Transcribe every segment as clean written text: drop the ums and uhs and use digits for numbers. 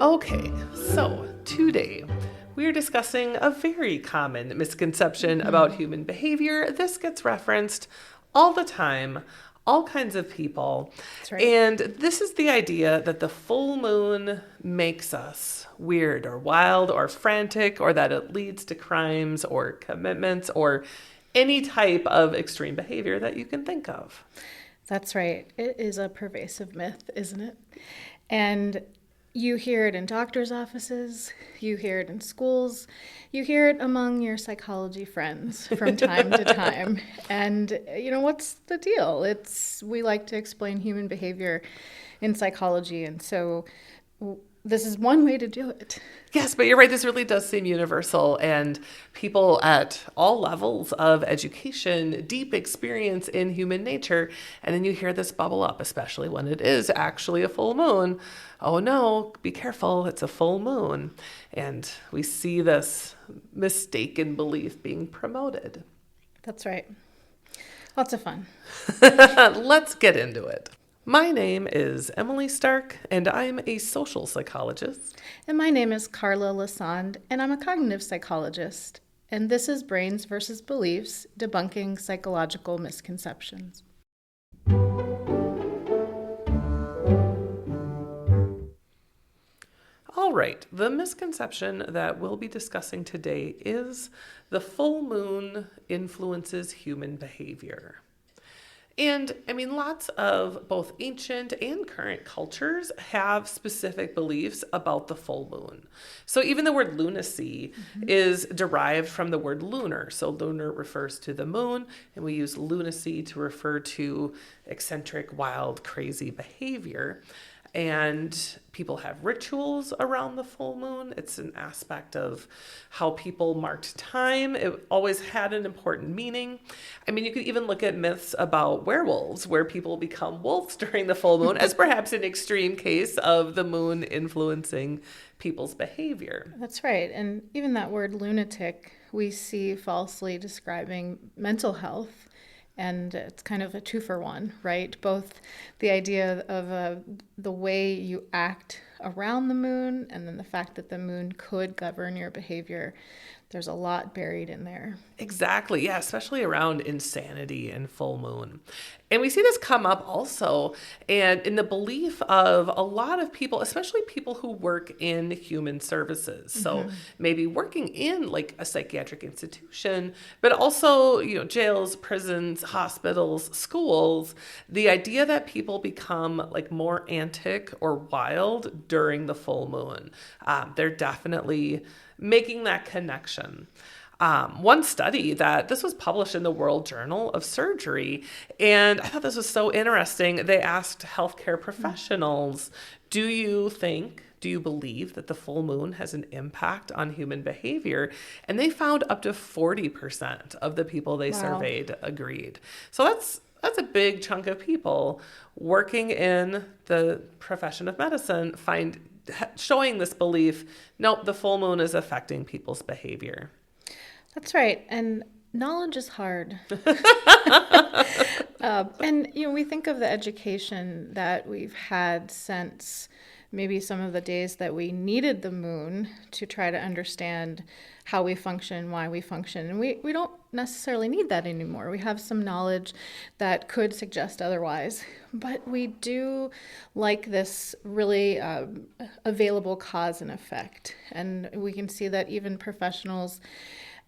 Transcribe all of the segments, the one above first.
Okay, so today we're discussing a very common misconception about human behavior. This gets referenced all the time, all kinds of people. That's right. And this is the idea that the full moon makes us weird or wild or frantic, or that it leads to crimes or commitments or any type of extreme behavior that you can think of. That's right. It is a pervasive myth, isn't it? And you hear it in doctors' offices, you hear it in schools, you hear it among your psychology friends from time to time. And what's the deal? We like to explain human behavior in psychology, and so this is one way to do it. Yes, but you're right. This really does seem universal, and people at all levels of education, deep experience in human nature, and then you hear this bubble up, especially when it is actually a full moon. Oh no, be careful, it's a full moon. And we see this mistaken belief being promoted. That's right. Lots of fun. Let's get into it. My name is Emily Stark, and I'm a social psychologist. And my name is Karla, Lassonde, and I'm a cognitive psychologist. And this is Brains versus Beliefs, Debunking Psychological Misconceptions. All right, the misconception that we'll be discussing today is the full moon influences human behavior. And lots of both ancient and current cultures have specific beliefs about the full moon. So even the word lunacy is derived from the word lunar. So lunar refers to the moon, and we use lunacy to refer to eccentric, wild, crazy behavior. And people have rituals around the full moon. It's an aspect of how people marked time. It always had an important meaning. You could even look at myths about werewolves, where people become wolves during the full moon, as perhaps an extreme case of the moon influencing people's behavior. That's right. And even that word lunatic, we see falsely describing mental health. And it's kind of a two-for-one, right? Both the idea of the way you act around the moon, and then the fact that the moon could govern your behavior. There's a lot buried in there. Exactly. Yeah, especially around insanity and full moon. And we see this come up also, and in the belief of a lot of people, especially people who work in human services. So maybe working in like a psychiatric institution, but also, jails, prisons, hospitals, schools, the idea that people become like more antic or wild during the full moon. They're definitely making that connection. One study that this was published in the World Journal of Surgery, and I thought this was so interesting. They asked healthcare professionals, do you believe that the full moon has an impact on human behavior? And they found up to 40% of the people they surveyed agreed. So that's a big chunk of people working in the profession of medicine showing this belief, nope, the full moon is affecting people's behavior. That's right. And knowledge is hard. And we think of the education that we've had since maybe some of the days that we needed the moon to try to understand how we function, why we function. And we don't necessarily need that anymore. We have some knowledge that could suggest otherwise. But we do like this really available cause and effect. And we can see that even professionals,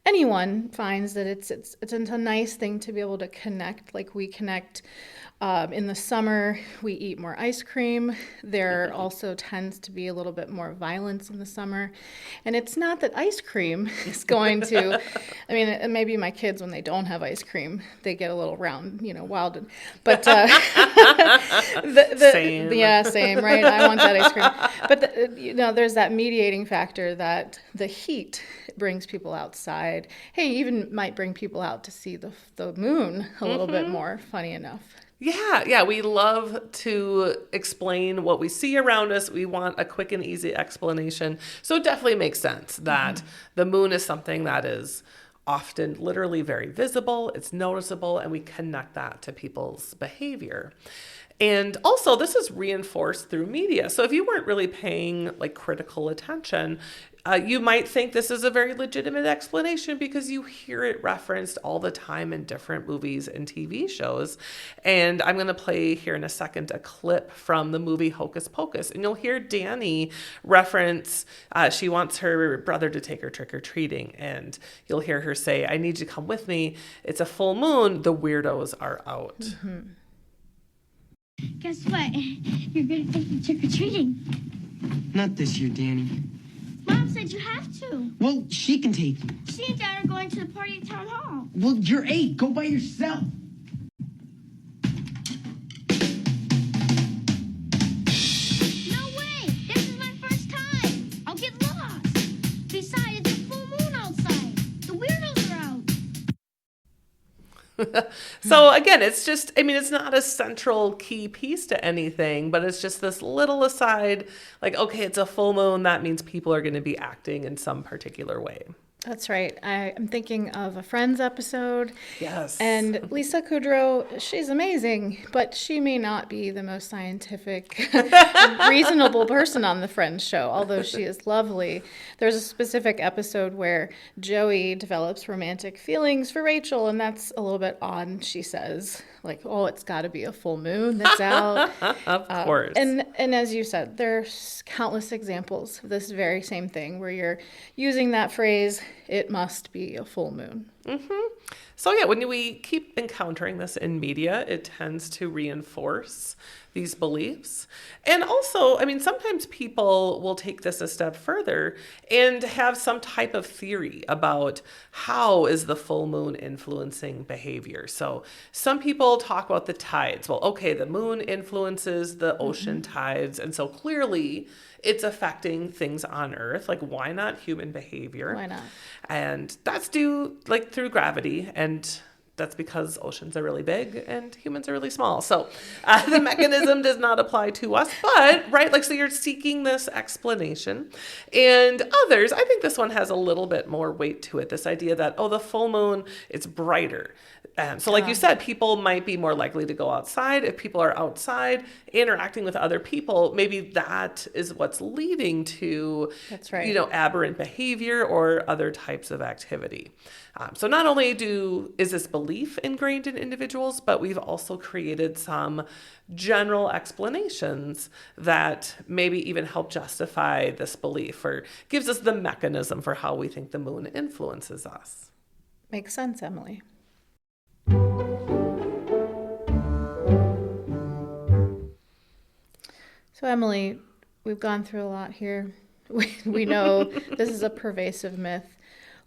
anyone finds that it's a nice thing to be able to connect. Like we connect in the summer, we eat more ice cream. There also tends to be a little bit more violence in the summer. And it's not that ice cream is going to, maybe my kids, when they don't have ice cream, they get a little wild. But Same. Yeah, same, right? I want that ice cream. But there's that mediating factor that the heat brings people outside. Hey, even might bring people out to see the moon a little bit more, funny enough. Yeah, we love to explain what we see around us. We want a quick and easy explanation. So it definitely makes sense that the moon is something that is often literally very visible, it's noticeable, and we connect that to people's behavior. And also, this is reinforced through media. So if you weren't really paying like critical attention, you might think this is a very legitimate explanation because you hear it referenced all the time in different movies and TV shows. And I'm going to play here in a second a clip from the movie Hocus Pocus. And you'll hear Danny reference, she wants her brother to take her trick-or-treating. And you'll hear her say, I need you to come with me. It's a full moon. The weirdos are out. Mm-hmm. Guess what? You're going to take me trick-or-treating. Not this year, Danny. Mom said you have to. Well, she can take you. She and Dad are going to the party at Town Hall. Well, you're 8. Go by yourself. No way! This is my first time. I'll get lost. Besides, it's a full moon outside. The weirdos are out. So again, it's just, I mean, it's not a central key piece to anything, but it's just this little aside, like, okay, it's a full moon. That means people are going to be acting in some particular way. That's right. I'm thinking of a Friends episode. Yes. And Lisa Kudrow, she's amazing, but she may not be the most scientific, reasonable person on the Friends show, although she is lovely. There's a specific episode where Joey develops romantic feelings for Rachel, and that's a little bit odd, she says. Like, oh, it's got to be a full moon that's out. Of course. And as you said, there's countless examples of this very same thing where you're using that phrase, it must be a full moon. Mm-hmm. So yeah, when we keep encountering this in media, it tends to reinforce these beliefs. And also, I mean, sometimes people will take this a step further and have some type of theory about how is the full moon influencing behavior. So some people talk about the tides. Well, okay, the moon influences the ocean tides. And so clearly it's affecting things on Earth. Like, why not human behavior? Why not? And that's due like through gravity, and that's because oceans are really big and humans are really small. So the mechanism does not apply to us, but right, like, so you're seeking this explanation. And others, I think this one has a little bit more weight to it. This idea that, oh, the full moon, it's brighter. So like you said, people might be more likely to go outside. If people are outside interacting with other people, maybe that is what's leading to, That's right. Aberrant behavior or other types of activity. So not only is this belief ingrained in individuals, but we've also created some general explanations that maybe even help justify this belief or gives us the mechanism for how we think the moon influences us. Makes sense, Emily. So, Emily, we've gone through a lot here. We know this is a pervasive myth.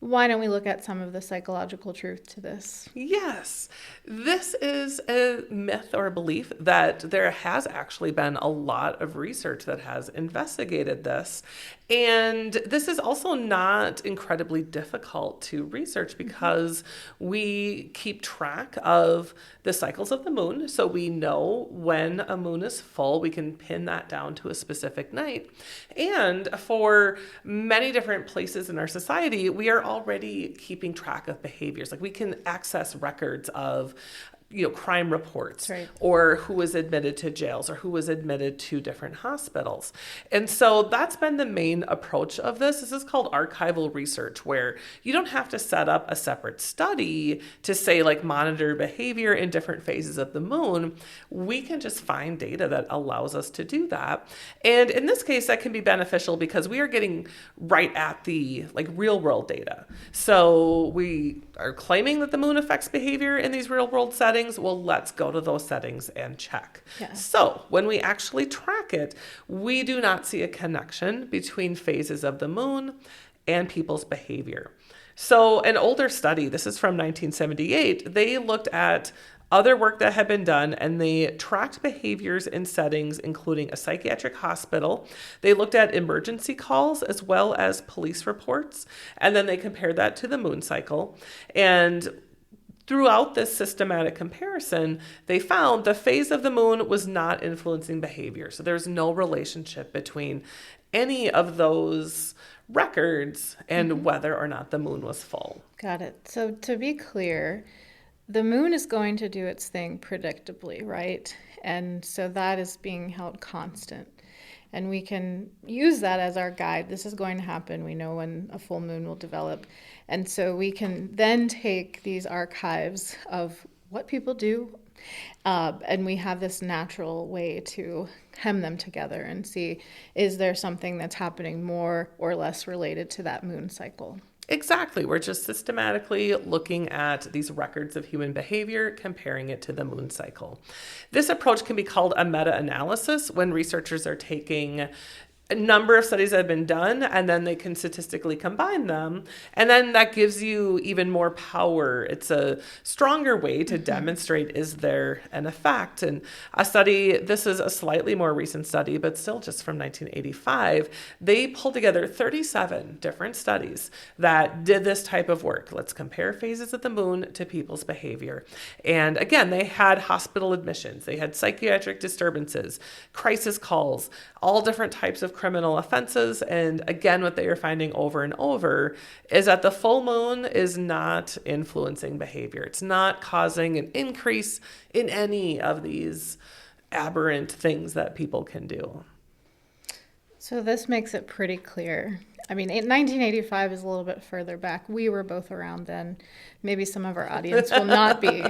Why don't we look at some of the psychological truth to this? Yes, this is a myth or a belief that there has actually been a lot of research that has investigated this. And this is also not incredibly difficult to research because we keep track of the cycles of the moon. So we know when a moon is full, we can pin that down to a specific night. And for many different places in our society, we are already keeping track of behaviors. Like, we can access records of crime reports, right, or who was admitted to jails or who was admitted to different hospitals. And so that's been the main approach of this. This is called archival research, where you don't have to set up a separate study to say, like, monitor behavior in different phases of the moon. We can just find data that allows us to do that. And in this case, that can be beneficial because we are getting right at the real world data. So we are claiming that the moon affects behavior in these real world settings. Well, let's go to those settings and check. Yeah. So when we actually track it, we do not see a connection between phases of the moon and people's behavior. So an older study, this is from 1978, they looked at other work that had been done, and they tracked behaviors in settings including a psychiatric hospital. They looked at emergency calls as well as police reports, and then they compared that to the moon cycle. And throughout this systematic comparison, they found the phase of the moon was not influencing behavior. So there's no relationship between any of those records and whether or not the moon was full. Got it. So to be clear, the moon is going to do its thing predictably, right? And so that is being held constant. And we can use that as our guide. This is going to happen. We know when a full moon will develop. And so we can then take these archives of what people do, and we have this natural way to hem them together and see, is there something that's happening more or less related to that moon cycle? Exactly. We're just systematically looking at these records of human behavior, comparing it to the moon cycle. This approach can be called a meta-analysis when researchers are taking a number of studies that have been done, and then they can statistically combine them. And then that gives you even more power. It's a stronger way to demonstrate, is there an effect? And a study, this is a slightly more recent study, but still just from 1985, they pulled together 37 different studies that did this type of work. Let's compare phases of the moon to people's behavior. And again, they had hospital admissions, they had psychiatric disturbances, crisis calls, all different types of criminal offenses. And again, what they are finding over and over is that the full moon is not influencing behavior. It's not causing an increase in any of these aberrant things that people can do. So this makes it pretty clear. I mean, 1985 is a little bit further back. We were both around then. Maybe some of our audience will not be.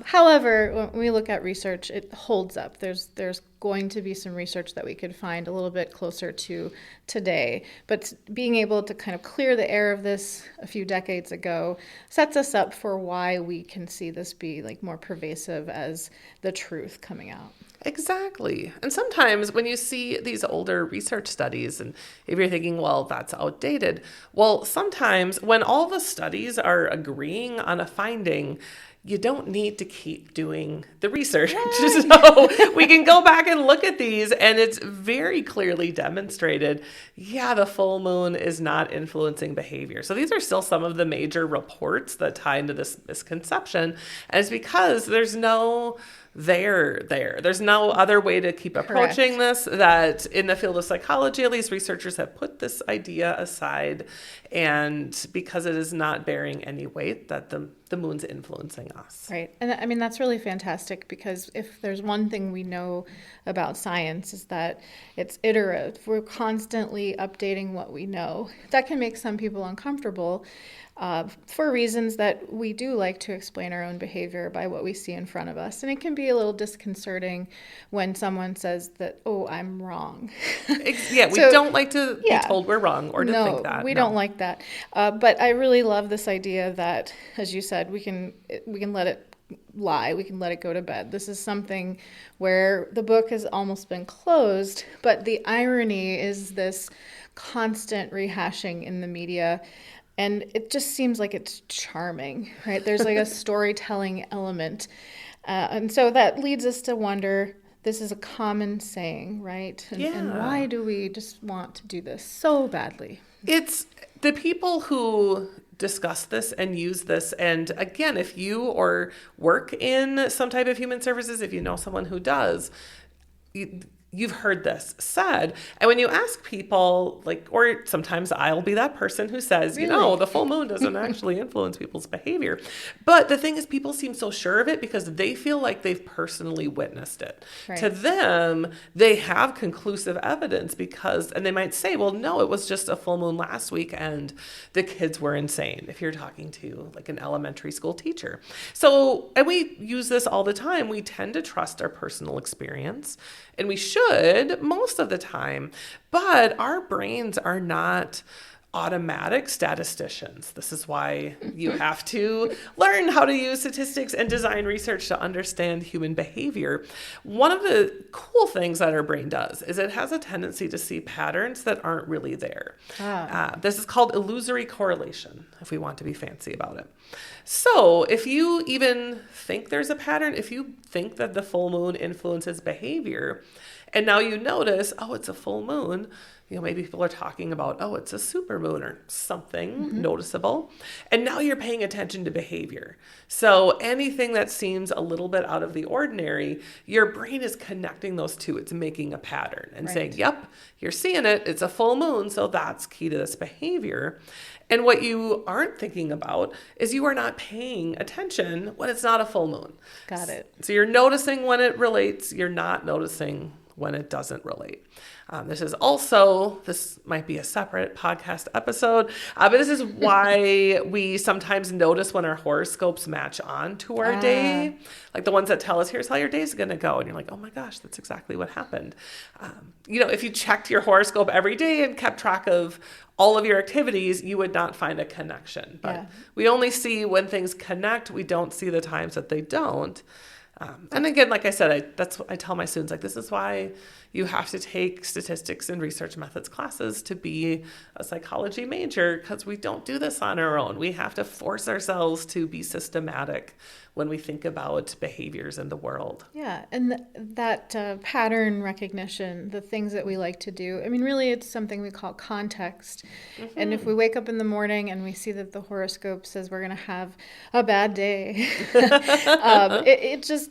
However, when we look at research, it holds up. There's going to be some research that we could find a little bit closer to today. But being able to kind of clear the air of this a few decades ago sets us up for why we can see this be like more pervasive as the truth coming out. Exactly. And sometimes when you see these older research studies, and if you're thinking, well, that's outdated, well, sometimes when all the studies are agreeing on a finding, you don't need to keep doing the research. Right. So we can go back and look at these, and it's very clearly demonstrated, yeah, the full moon is not influencing behavior. So these are still some of the major reports that tie into this misconception, and it's because there's no there's no other way to keep approaching this, that in the field of psychology, at least, researchers have put this idea aside, and because it is not bearing any weight that the moon's influencing us. Right. And I mean, that's really fantastic, because if there's one thing we know about science is that it's iterative. We're constantly updating what we know. That can make some people uncomfortable for reasons that we do like to explain our own behavior by what we see in front of us. And it can be a little disconcerting when someone says that, oh, I'm wrong. Yeah, we don't like to be told we're wrong or to think that. We don't like that. But I really love this idea that, as you said, we can let it lie. We can let it go to bed. This is something where the book has almost been closed, but the irony is this constant rehashing in the media. And it just seems like it's charming, right? There's like a storytelling element. And so that leads us to wonder, this is a common saying, right? And why do we just want to do this so badly? It's the people who discuss this and use this. And again, if you or work in some type of human services, if you know someone who does, you've heard this said. And when you ask people, like, or sometimes I'll be that person who says, really? The full moon doesn't actually influence people's behavior. But the thing is, people seem so sure of it because they feel like they've personally witnessed it. Right. To them, they have conclusive evidence and they might say, well, no, it was just a full moon last week and the kids were insane, if you're talking to like an elementary school teacher. So, and we use this all the time. We tend to trust our personal experience, and we should most of the time, but our brains are not automatic statisticians. This is why you have to learn how to use statistics and design research to understand human behavior. One of the cool things that our brain does is it has a tendency to see patterns that aren't really there. This is called illusory correlation, if we want to be fancy about it. So if you even think there's a pattern, if you think that the full moon influences behavior, And now you notice, oh, it's a full moon. Maybe people are talking about, oh, it's a super moon or something noticeable. And now you're paying attention to behavior. So anything that seems a little bit out of the ordinary, your brain is connecting those two. It's making a pattern and saying, yep, you're seeing it. It's a full moon. So that's key to this behavior. And what you aren't thinking about is you are not paying attention when it's not a full moon. Got it. So you're noticing when it relates. You're not noticing when it doesn't relate. This might be a separate podcast episode, but this is why we sometimes notice when our horoscopes match on to our day, like the ones that tell us, here's how your day's going to go. And you're like, oh my gosh, that's exactly what happened. If you checked your horoscope every day and kept track of all of your activities, you would not find a connection. But we only see when things connect. We don't see the times that they don't. And again, like I said, that's what I tell my students, like, this is why you have to take statistics and research methods classes to be a psychology major, because we don't do this on our own. We have to force ourselves to be systematic when we think about behaviors in the world. Yeah, and that pattern recognition, the things that we like to do, I mean, really it's something we call context. And if we wake up in the morning and we see that the horoscope says we're going to have a bad day,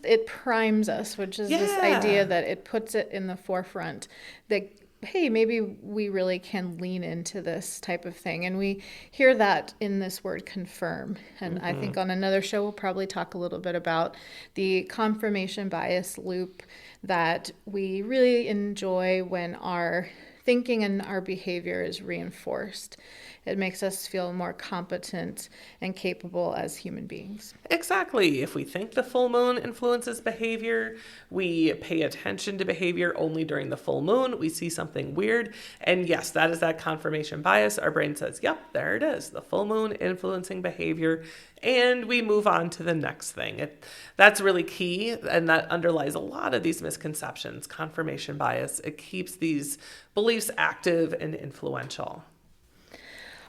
it primes us, which is this idea that it puts it in the forefront that, hey, maybe we really can lean into this type of thing. And we hear that in this word confirm. And I think on another show, we'll probably talk a little bit about the confirmation bias loop that we really enjoy when our thinking and our behavior is reinforced. It makes us feel more competent and capable as human beings. Exactly. If we think the full moon influences behavior, we pay attention to behavior only during the full moon. We see something weird. And yes, that is that confirmation bias. Our brain says, yep, there it is. The full moon influencing behavior. And we move on to the next thing. That's really key. And that underlies a lot of these misconceptions. Confirmation bias. It keeps these beliefs active and influential.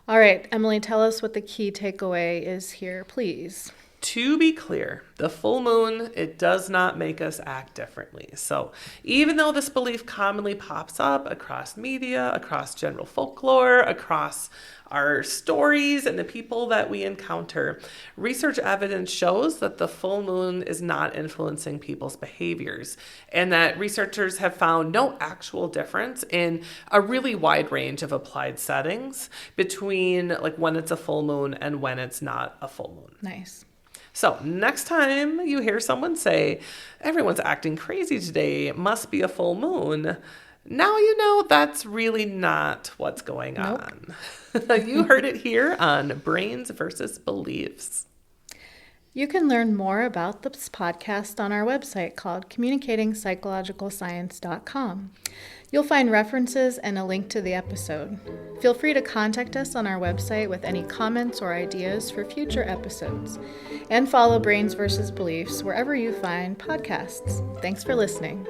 All right, Emily, tell us what the key takeaway is here, please. To be clear, the full moon, it does not make us act differently. So even though this belief commonly pops up across media, across general folklore, across our stories and the people that we encounter, research evidence shows that the full moon is not influencing people's behaviors, and that researchers have found no actual difference in a really wide range of applied settings between like when it's a full moon and when it's not a full moon. Nice. So next time you hear someone say, everyone's acting crazy today, it must be a full moon, now you know that's really not what's going on. You heard it here on Brains versus Beliefs. You can learn more about this podcast on our website called communicatingpsychologicalscience.com. You'll find references and a link to the episode. Feel free to contact us on our website with any comments or ideas for future episodes. And follow Brains versus Beliefs wherever you find podcasts. Thanks for listening.